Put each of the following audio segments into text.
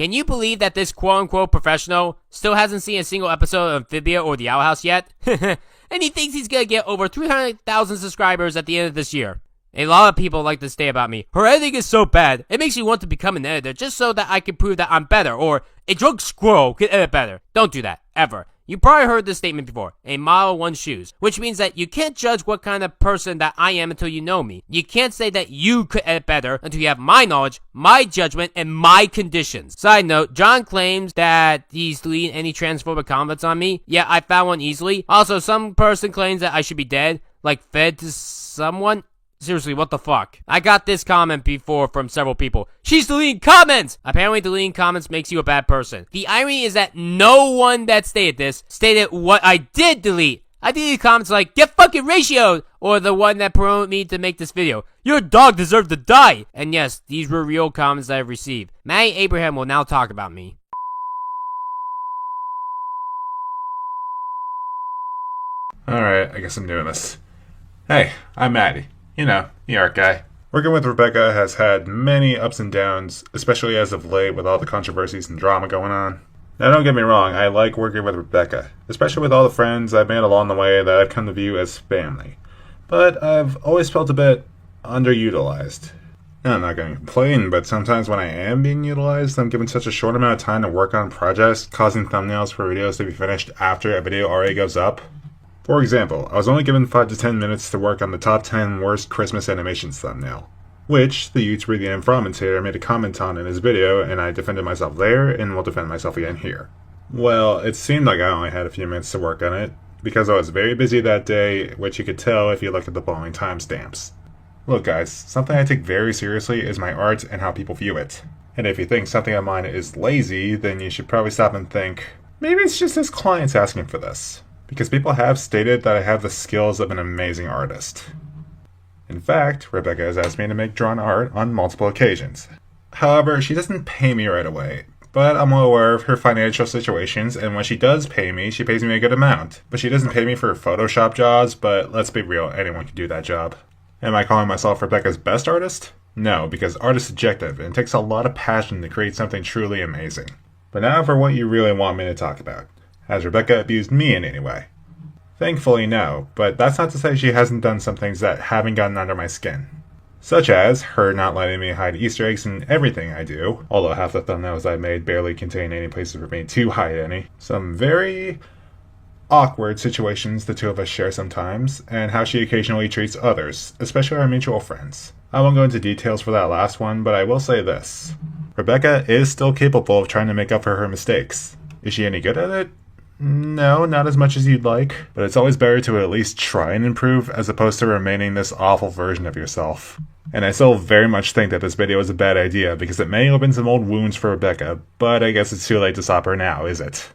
Can you believe that this quote-unquote professional still hasn't seen a single episode of Amphibia or The Owl House yet? And he thinks he's gonna get over 300,000 subscribers at the end of this year. A lot of people like to say about me, her editing is so bad, it makes me want to become an editor just so that I can prove that I'm better, or a drunk squirrel can edit better. Don't do that, ever. You probably heard this statement before, a mile one shoes, which means that you can't judge what kind of person that I am until you know me. You can't say that you could edit better until you have my knowledge, my judgment, and my conditions. Side note, John claims that he's deleting any transphobic comments on me. Yeah, I found one easily. Also, some person claims that I should be dead, like fed to someone. Seriously, what the fuck? I got this comment before from several people. She's deleting comments! Apparently deleting comments makes you a bad person. The irony is that no one that stated this stated what I did delete. I deleted comments like, get fucking ratioed! Or the one that promoted me to make this video. Your dog deserved to die! And yes, these were real comments that I've received. Maddie Abraham will now talk about me. Alright, I guess I'm doing this. Hey, I'm Maddie. You know, the art guy. Working with Rebecca has had many ups and downs, especially as of late with all the controversies and drama going on. Now don't get me wrong, I like working with Rebecca, especially with all the friends I've made along the way that I've come to view as family. But I've always felt a bit underutilized. Now, I'm not going to complain, but sometimes when I am being utilized, I'm given such a short amount of time to work on projects, causing thumbnails for videos to be finished after a video already goes up. For example, I was only given 5 to 10 minutes to work on the top 10 worst Christmas animations thumbnail, which the YouTuber The Infromentator made a comment on in his video, and I defended myself there, and will defend myself again here. Well, it seemed like I only had a few minutes to work on it, because I was very busy that day, which you could tell if you look at the following timestamps. Look guys, something I take very seriously is my art and how people view it. And if you think something of mine is lazy, then you should probably stop and think, maybe it's just his clients asking for this. Because people have stated that I have the skills of an amazing artist. In fact, Rebecca has asked me to make drawn art on multiple occasions. However, she doesn't pay me right away, but I'm well aware of her financial situations, and when she does pay me, she pays me a good amount. But she doesn't pay me for Photoshop jobs, but let's be real, anyone can do that job. Am I calling myself Rebecca's best artist? No, because art is subjective, and it takes a lot of passion to create something truly amazing. But now for what you really want me to talk about. Has Rebecca abused me in any way? Thankfully, no, but that's not to say she hasn't done some things that haven't gotten under my skin. Such as her not letting me hide Easter eggs in everything I do, although half the thumbnails I made barely contain any places for me to hide any. Some very awkward situations the two of us share sometimes, and how she occasionally treats others, especially our mutual friends. I won't go into details for that last one, but I will say this. Rebecca is still capable of trying to make up for her mistakes. Is she any good at it? No, not as much as you'd like, but it's always better to at least try and improve as opposed to remaining this awful version of yourself. And I still very much think that this video is a bad idea because it may open some old wounds for Rebecca, but I guess it's too late to stop her now, is it?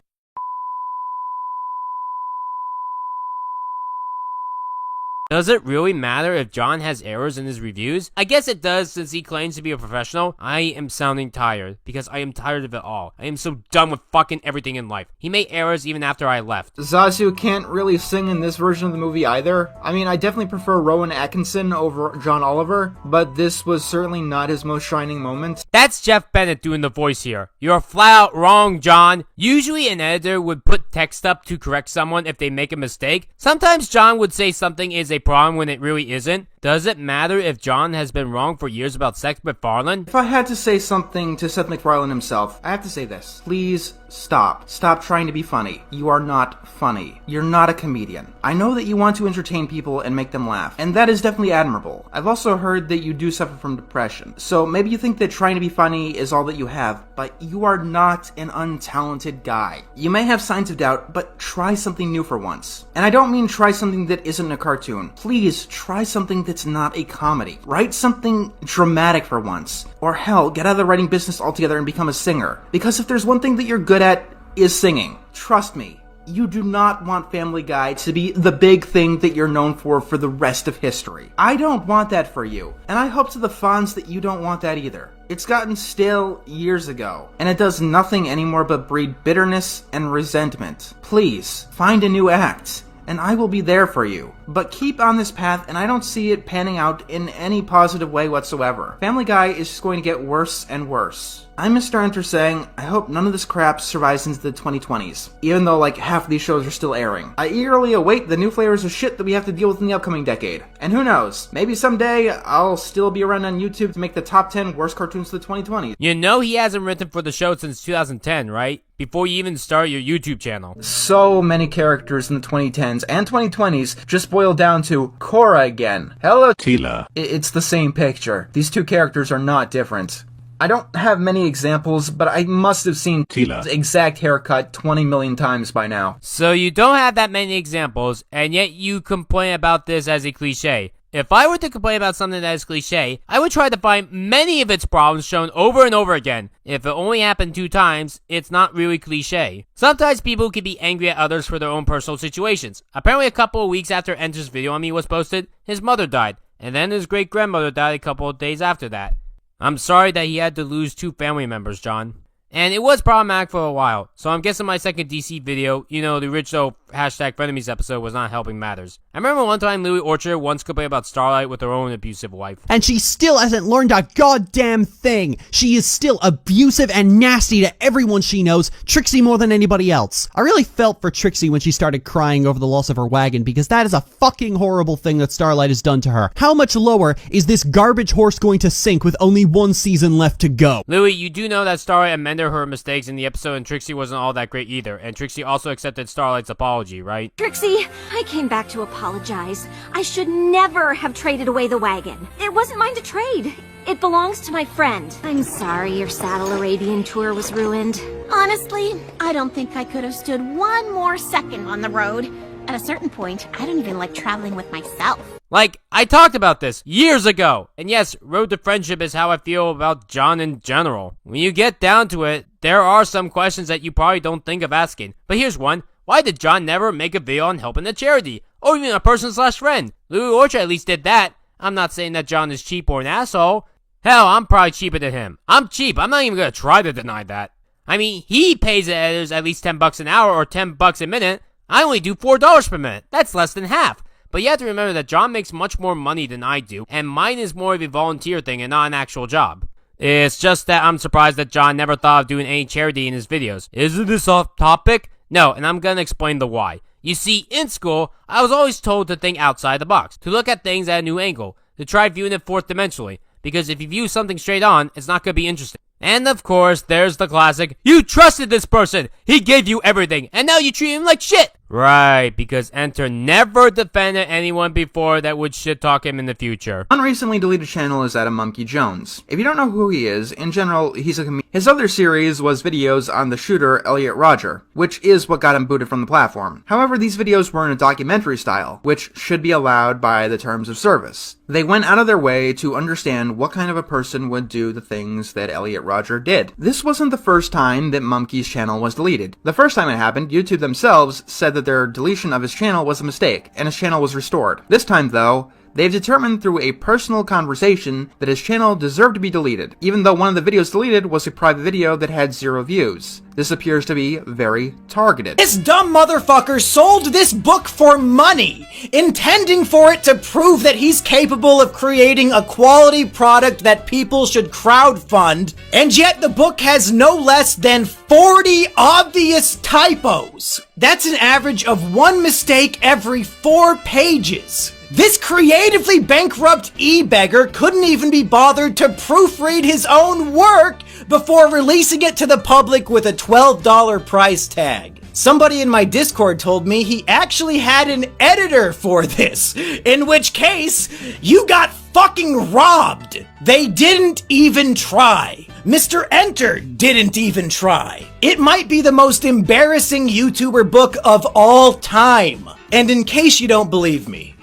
Does it really matter if John has errors in his reviews? I guess it does since he claims to be a professional. I am sounding tired because I am tired of it all. I am so done with fucking everything in life. He made errors even after I left. Zazu can't really sing in this version of the movie either. I mean, I definitely prefer Rowan Atkinson over John Oliver, but this was certainly not his most shining moment. That's Jeff Bennett doing the voice here. You're flat out wrong, John. Usually an editor would put text up to correct someone if they make a mistake. Sometimes John would say something is a problem when it really isn't. Does it matter if John has been wrong for years about Seth MacFarlane? If I had to say something to Seth MacFarlane himself, I have to say this. Please stop. Stop trying to be funny. You are not funny. You're not a comedian. I know that you want to entertain people and make them laugh, and that is definitely admirable. I've also heard that you do suffer from depression, so maybe you think that trying to be funny is all that you have, but you are not an untalented guy. You may have signs of doubt, but try something new for once. And I don't mean try something that isn't a cartoon. Please try something that's not a comedy. Write something dramatic for once. Or hell, get out of the writing business altogether and become a singer. Because if there's one thing that you're good at, is singing. Trust me. You do not want Family Guy to be the big thing that you're known for the rest of history. I don't want that for you. And I hope to the fans that you don't want that either. It's gotten stale years ago, and it does nothing anymore but breed bitterness and resentment. Please, find a new act, and I will be there for you. But keep on this path, and I don't see it panning out in any positive way whatsoever. Family Guy is just going to get worse and worse. I'm Mr. Enter saying, I hope none of this crap survives into the 2020s, even though like half of these shows are still airing. I eagerly await the new flavors of shit that we have to deal with in the upcoming decade. And who knows, maybe someday I'll still be around on YouTube to make the top 10 worst cartoons of the 2020s. You know he hasn't written for the show since 2010, right? Before you even start your YouTube channel. So many characters in the 2010s and 2020s just boil down to Korra again. Hello, Tila. It's the same picture. These two characters are not different. I don't have many examples, but I must have seen Tila. exact haircut 20 million times by now. So you don't have that many examples, and yet you complain about this as a cliche. If I were to complain about something that is cliche, I would try to find many of its problems shown over and over again. If it only happened 2 times, it's not really cliche. Sometimes people can be angry at others for their own personal situations. Apparently a couple of weeks after Enter's video on me was posted, his mother died, and then his great-grandmother died a couple of days after that. I'm sorry that he had to lose 2 family members, John. And it was problematic for a while, so I'm guessing my second DC video, the original #frenemies episode, was not helping matters. I remember one time Louis Orchard once complained about Starlight with her own abusive wife. And she still hasn't learned a goddamn thing. She is still abusive and nasty to everyone she knows, Trixie more than anybody else. I really felt for Trixie when she started crying over the loss of her wagon, because that is a fucking horrible thing that Starlight has done to her. How much lower is this garbage horse going to sink with only 1 season left to go? Louis, you do know that Starlight amended her mistakes in the episode, and Trixie wasn't all that great either, and Trixie also accepted Starlight's apology, right? Trixie, I came back to apologize. I should never have traded away the wagon. It wasn't mine to trade. It belongs to my friend. I'm sorry your Saddle Arabian tour was ruined. Honestly, I don't think I could have stood 1 more second on the road. At a certain point, I don't even like traveling with myself. Like, I talked about this years ago. And yes, Road to Friendship is how I feel about John in general. When you get down to it, there are some questions that you probably don't think of asking. But here's one. Why did John never make a video on helping a charity? Or even a person/friend? Louis Orchard at least did that. I'm not saying that John is cheap or an asshole. Hell, I'm probably cheaper than him. I'm cheap. I'm not even gonna try to deny that. I mean, he pays the editors at least $10 an hour or $10 a minute. I only do $4 per minute. That's less than half. But you have to remember that John makes much more money than I do, and mine is more of a volunteer thing and not an actual job. It's just that I'm surprised that John never thought of doing any charity in his videos. Isn't this off topic? No, and I'm gonna explain the why. You see, in school, I was always told to think outside the box, to look at things at a new angle, to try viewing it 4th dimensionally, because if you view something straight on, it's not gonna be interesting. And of course, there's the classic, you trusted this person, he gave you everything, and now you treat him like shit! Right, because Enter never defended anyone before that would shit-talk him in the future. One recently deleted channel is Adam Monkey Jones. If you don't know who he is, in general, he's a comedian. His other series was videos on the shooter Elliot Rodger, which is what got him booted from the platform. However, these videos were in a documentary style, which should be allowed by the terms of service. They went out of their way to understand what kind of a person would do the things that Elliot Rodger did. This wasn't the first time that Monkey's channel was deleted. The first time it happened, YouTube themselves said that their deletion of his channel was a mistake, and his channel was restored. This time, though, they've determined through a personal conversation that his channel deserved to be deleted, even though one of the videos deleted was a private video that had 0 views. This appears to be very targeted. This dumb motherfucker sold this book for money, intending for it to prove that he's capable of creating a quality product that people should crowdfund, and yet the book has no less than 40 obvious typos. That's an average of 1 mistake every 4 pages. This creatively bankrupt e-beggar couldn't even be bothered to proofread his own work before releasing it to the public with a $12 price tag. Somebody in my Discord told me he actually had an editor for this, in which case, you got fucking robbed. They didn't even try. Mr. Enter didn't even try. It might be the most embarrassing YouTuber book of all time. And in case you don't believe me,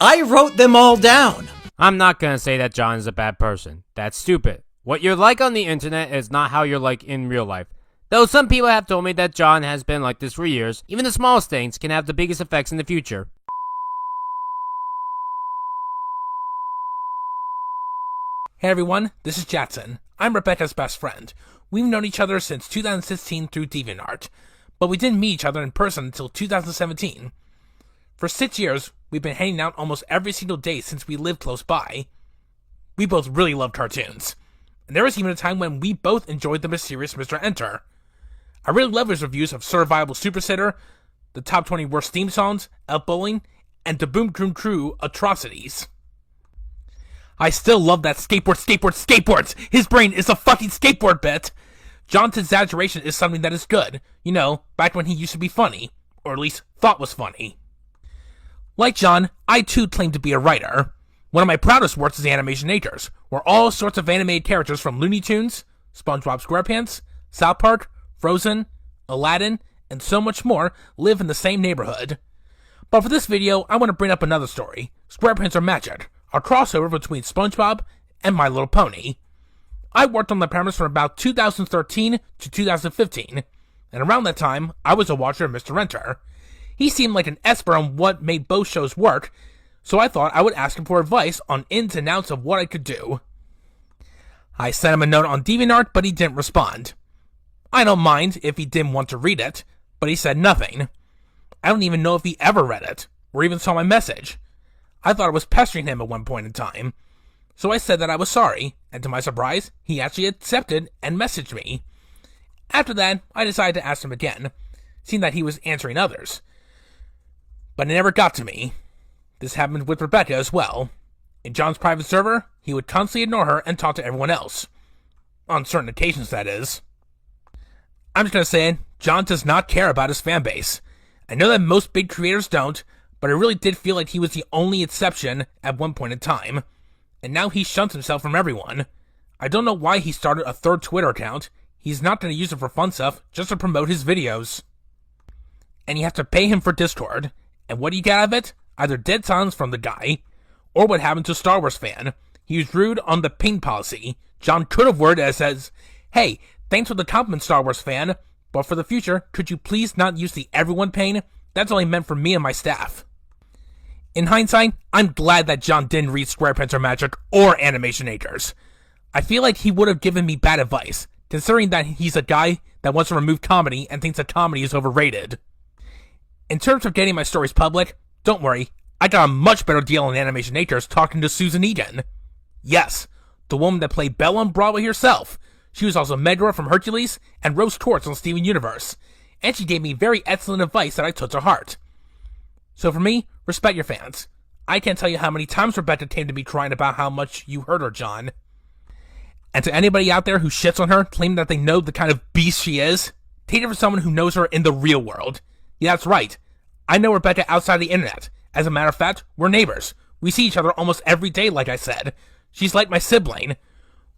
I wrote them all down. I'm not gonna say that John is a bad person. That's stupid. What you're like on the internet is not how you're like in real life. Though some people have told me that John has been like this for years, even the smallest things can have the biggest effects in the future. Hey everyone, this is Jatson. I'm Rebecca's best friend. We've known each other since 2016 through DeviantArt, but we didn't meet each other in person until 2017. For 6 years, we've been hanging out almost every single day since we lived close by. We both really love cartoons. And there was even a time when we both enjoyed the mysterious Mr. Enter. I really love his reviews of Survival Super Sitter, the top 20 worst theme songs, Elf Bowling, and the Boom Boom Crew atrocities. I still love that skateboards! His brain is a fucking skateboard bit! John's exaggeration is something that is good. You know, back when he used to be funny. Or at least thought was funny. Like John, I too claim to be a writer. One of my proudest works is Animationators, where all sorts of animated characters from Looney Tunes, SpongeBob SquarePants, South Park, Frozen, Aladdin, and so much more live in the same neighborhood. But for this video, I want to bring up another story, SquarePants Are Magic, a crossover between SpongeBob and My Little Pony. I worked on the premise from about 2013 to 2015, and around that time, I was a watcher of Mr. Enter. He seemed like an expert on what made both shows work, so I thought I would ask him for advice on ins and outs of what I could do. I sent him a note on DeviantArt, but he didn't respond. I don't mind if he didn't want to read it, but he said nothing. I don't even know if he ever read it, or even saw my message. I thought I was pestering him at one point in time. So I said that I was sorry, and to my surprise, he actually accepted and messaged me. After that, I decided to ask him again, seeing that he was answering others. But it never got to me. This happened with Rebecca as well. In John's private server, he would constantly ignore her and talk to everyone else. On certain occasions, that is. I'm just gonna say it, John does not care about his fanbase. I know that most big creators don't, but I really did feel like he was the only exception at one point in time. And now he shuns himself from everyone. I don't know why he started a third Twitter account. He's not going to use it for fun stuff, just to promote his videos. And you have to pay him for Discord. And what do you get out of it? Either dead silence from the guy, or what happened to Star Wars fan. He was rude on the ping policy. John could have worded it as, hey, thanks for the compliment, Star Wars fan, but for the future, could you please not use the everyone pane? That's only meant for me and my staff. In hindsight, I'm glad that John didn't read SquarePants Are Magic or Animationators. I feel like he would have given me bad advice, considering that he's a guy that wants to remove comedy and thinks that comedy is overrated. In terms of getting my stories public, don't worry, I got a much better deal on Animationators talking to Susan Egan. Yes, the woman that played Belle on Broadway herself. She was also Megara from Hercules and Rose Torts on Steven Universe, and she gave me very excellent advice that I took to heart. So for me, respect your fans. I can't tell you how many times Rebecca came to me crying about how much you hurt her, John. And to anybody out there who shits on her, claiming that they know the kind of beast she is, take it from someone who knows her in the real world. Yeah, that's right. I know Rebecca outside the internet. As a matter of fact, we're neighbors. We see each other almost every day, like I said. She's like my sibling.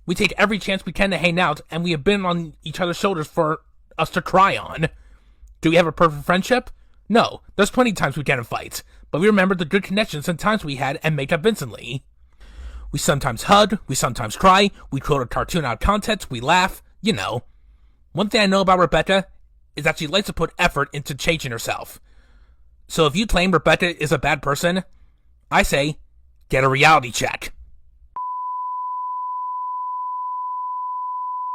We take every chance we can to hang out, and we have been on each other's shoulders for us to cry on. Do we have a perfect friendship? No, there's plenty of times we get in fights, but we remember the good connections and times we had and make up instantly. We sometimes hug, we sometimes cry, we quote a cartoon out of context, we laugh, you know. One thing I know about Rebecca is that she likes to put effort into changing herself. So if you claim Rebecca is a bad person, I say, get a reality check.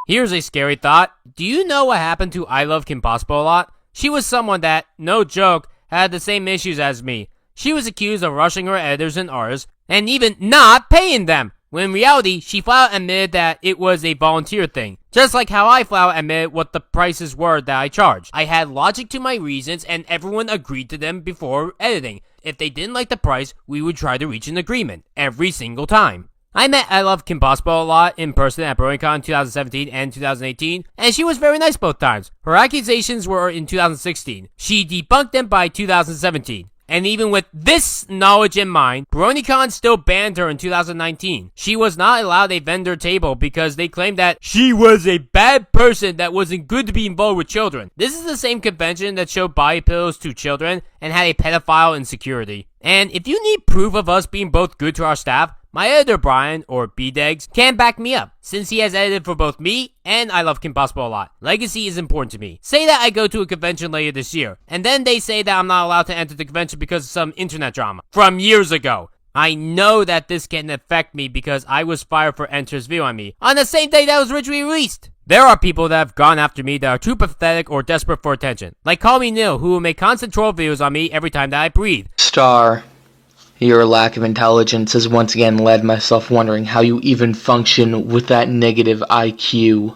Here's a scary thought. Do you know what happened to I Love Kim Possible a lot? She was someone that, no joke, had the same issues as me. She was accused of rushing her editors and artists, and even not paying them, when in reality, she flat out admitted that it was a volunteer thing. Just like how I flat out admitted what the prices were that I charged. I had logic to my reasons, and everyone agreed to them before editing. If they didn't like the price, we would try to reach an agreement, every single time. I met I Love Kim Possible a lot in person at BronyCon 2017 and 2018, and she was very nice both times. Her accusations were in 2016. She debunked them by 2017. And even with this knowledge in mind, BronyCon still banned her in 2019. She was not allowed a vendor table because they claimed that she was a bad person that wasn't good to be involved with children. This is the same convention that showed body pillows to children and had a pedophile in security. And if you need proof of us being both good to our staff, my editor Brian, or B-Degs, can back me up, since he has edited for both me and I Love Kim Possible a lot. Legacy is important to me. Say that I go to a convention later this year, and then they say that I'm not allowed to enter the convention because of some internet drama from years ago. I know that this can affect me because I was fired for Enter's view on me on the same day that was originally released. There are people that have gone after me that are too pathetic or desperate for attention. Like Call Me Neil, who will make constant troll videos on me every time that I breathe. Star Your lack of intelligence has once again led myself wondering how you even function with that negative IQ.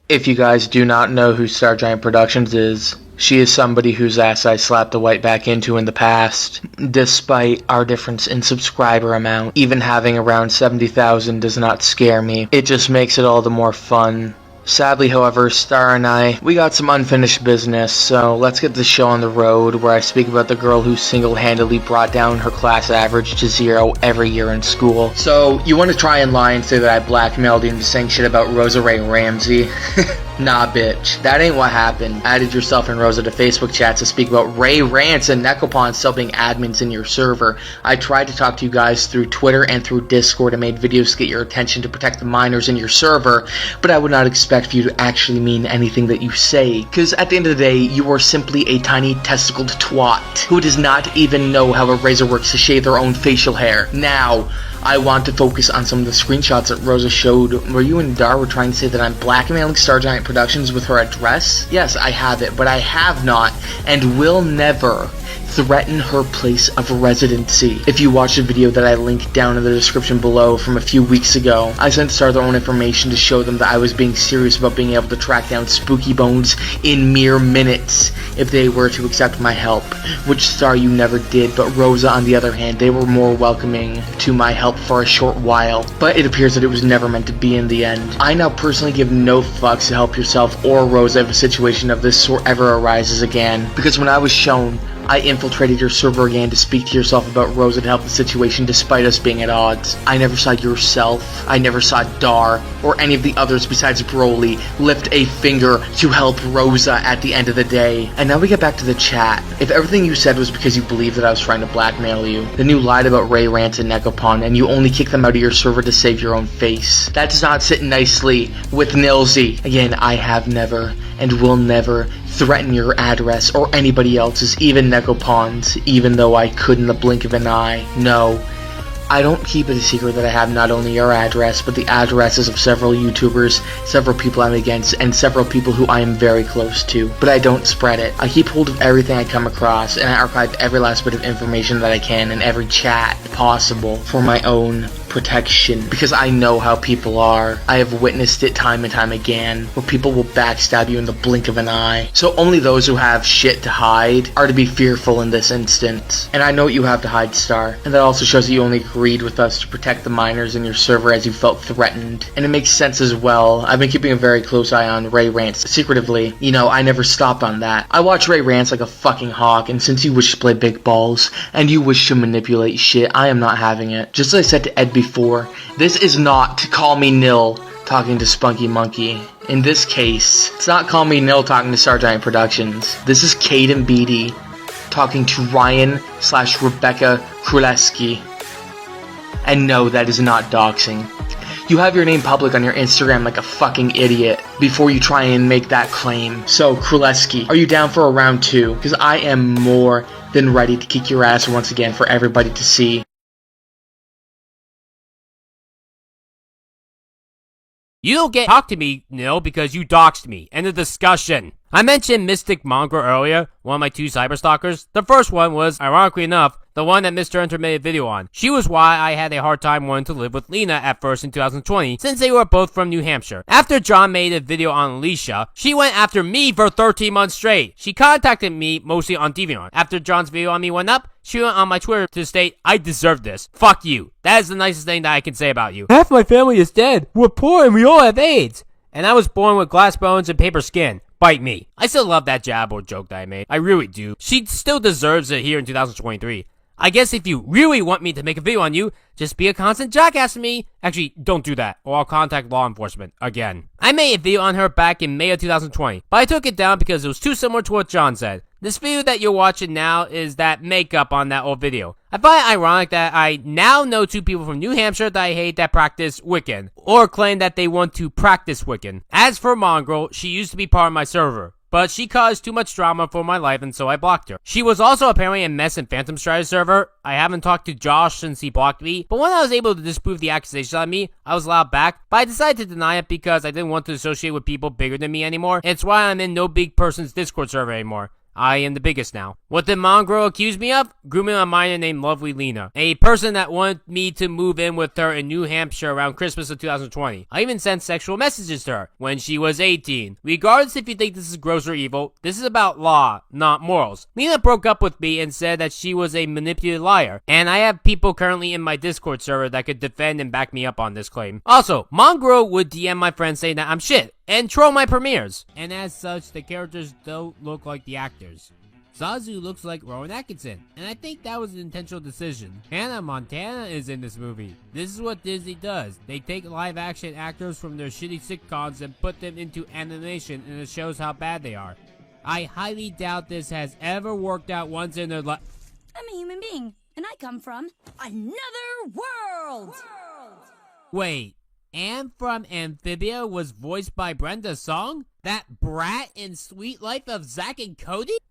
If you guys do not know who Star Giant Productions is, she is somebody whose ass I slapped the white back into in the past. Despite our difference in subscriber amount, even having around 70,000 does not scare me. It just makes it all the more fun. Sadly, however, Star and I, we got some unfinished business, so let's get the show on the road where I speak about the girl who single-handedly brought down her class average to 0 every year in school. So, you want to try and lie and say that I blackmailed you into saying shit about Rosa Ray Ramsey? Nah, bitch. That ain't what happened. Added yourself and Rosa to Facebook chats to speak about Ray Rants and Necopon still being admins in your server. I tried to talk to you guys through Twitter and through Discord and made videos to get your attention to protect the minors in your server, but I would not expect for you to actually mean anything that you say, because at the end of the day, you are simply a tiny testicled twat who does not even know how a razor works to shave their own facial hair. Now, I want to focus on some of the screenshots that Rosa showed where you and Dar were trying to say that I'm blackmailing Star Giant Productions with her address. Yes, I have it, but I have not and will never threaten her place of residency. If you watch the video that I linked down in the description below from a few weeks ago, I sent Star their own information to show them that I was being serious about being able to track down Spooky Bones in mere minutes if they were to accept my help, which Star you never did, but Rosa on the other hand, they were more welcoming to my help for a short while, but it appears that it was never meant to be in the end. I now personally give no fucks to help yourself or Rosa if a situation of this sort ever arises again, because when I was shown, I infiltrated your server again to speak to yourself about Rosa to help the situation despite us being at odds. I never saw yourself, I never saw Dar, or any of the others besides Broly lift a finger to help Rosa at the end of the day. And now we get back to the chat. If everything you said was because you believed that I was trying to blackmail you, then you lied about Ray Rants and Necopon, and you only kicked them out of your server to save your own face. That does not sit nicely with Nilsy. Again, I have never and will never threaten your address or anybody else's, even Necopon's, even though I could in the blink of an eye. No, I don't keep it a secret that I have not only your address, but the addresses of several YouTubers, several people I'm against, and several people who I am very close to. But I don't spread it. I keep hold of everything I come across, and I archive every last bit of information that I can in every chat possible for my own protection, because I know how people are. I have witnessed it time and time again, where people will backstab you in the blink of an eye. So only those who have shit to hide are to be fearful in this instance. And I know what you have to hide, Star, and that also shows that you only agreed with us to protect the minors in your server as you felt threatened. And it makes sense as well. I've been keeping a very close eye on Ray Rants secretively. You know, I never stop on that. I watch Ray Rants like a fucking hawk, and since you wish to play big balls, and you wish to manipulate shit, I am not having it. Just as I said to Ed before, this is not Call Me Nil talking to Spunky Monkey. In this case, it's not Call Me Nil talking to Star Giant Productions. This is Caden Beatty talking to Ryan/Rebecca Kruleski. And no, that is not doxing. You have your name public on your Instagram like a fucking idiot before you try and make that claim. So, Kruleski, are you down for a round 2? Because I am more than ready to kick your ass once again for everybody to see. You don't get to talk to me, Nil, because you doxed me. End of discussion. I mentioned Mystic Mongrel earlier, one of my 2 cyberstalkers. The first one was, ironically enough, the one that Mr. Enter made a video on. She was why I had a hard time wanting to live with Lena at first in 2020, since they were both from New Hampshire. After John made a video on Alicia, she went after me for 13 months straight. She contacted me mostly on DeviantArt. After John's video on me went up, she went on my Twitter to state, I deserve this. Fuck you. That is the nicest thing that I can say about you. Half my family is dead. We're poor and we all have AIDS. And I was born with glass bones and paper skin. Bite me. I still love that jab or joke that I made. I really do. She still deserves it here in 2023. I guess if you really want me to make a video on you, just be a constant jackass to me. Actually, don't do that, or I'll contact law enforcement again. I made a video on her back in May of 2020, but I took it down because it was too similar to what John said. This video that you're watching now is that makeup on that old video. I find it ironic that I now know 2 people from New Hampshire that I hate that practice Wiccan, or claim that they want to practice Wiccan. As for Mongrel, she used to be part of my server, but she caused too much drama for my life and so I blocked her. She was also apparently a mess in Phantom Strider server. I haven't talked to Josh since he blocked me, but when I was able to disprove the accusations on me, I was allowed back, but I decided to deny it because I didn't want to associate with people bigger than me anymore. It's why I'm in No Big Person's Discord server anymore. I am the biggest now. What did Mongrel accuse me of? Grooming a minor named Lovely Lena, a person that wanted me to move in with her in New Hampshire around Christmas of 2020. I even sent sexual messages to her when she was 18. Regardless if you think this is gross or evil, this is about law, not morals. Lena broke up with me and said that she was a manipulative liar, and I have people currently in my Discord server that could defend and back me up on this claim. Also, Mongrel would DM my friends saying that I'm shit, and troll my premieres. And as such, the characters don't look like the actors. Zazu looks like Rowan Atkinson, and I think that was an intentional decision. Hannah Montana is in this movie. This is what Disney does. They take live action actors from their shitty sitcoms and put them into animation, and it shows how bad they are. I highly doubt this has ever worked out once in their life. I'm a human being, and I come from another world! Wait, Anne from Amphibia was voiced by Brenda Song? That brat in Sweet Life of Zack and Cody?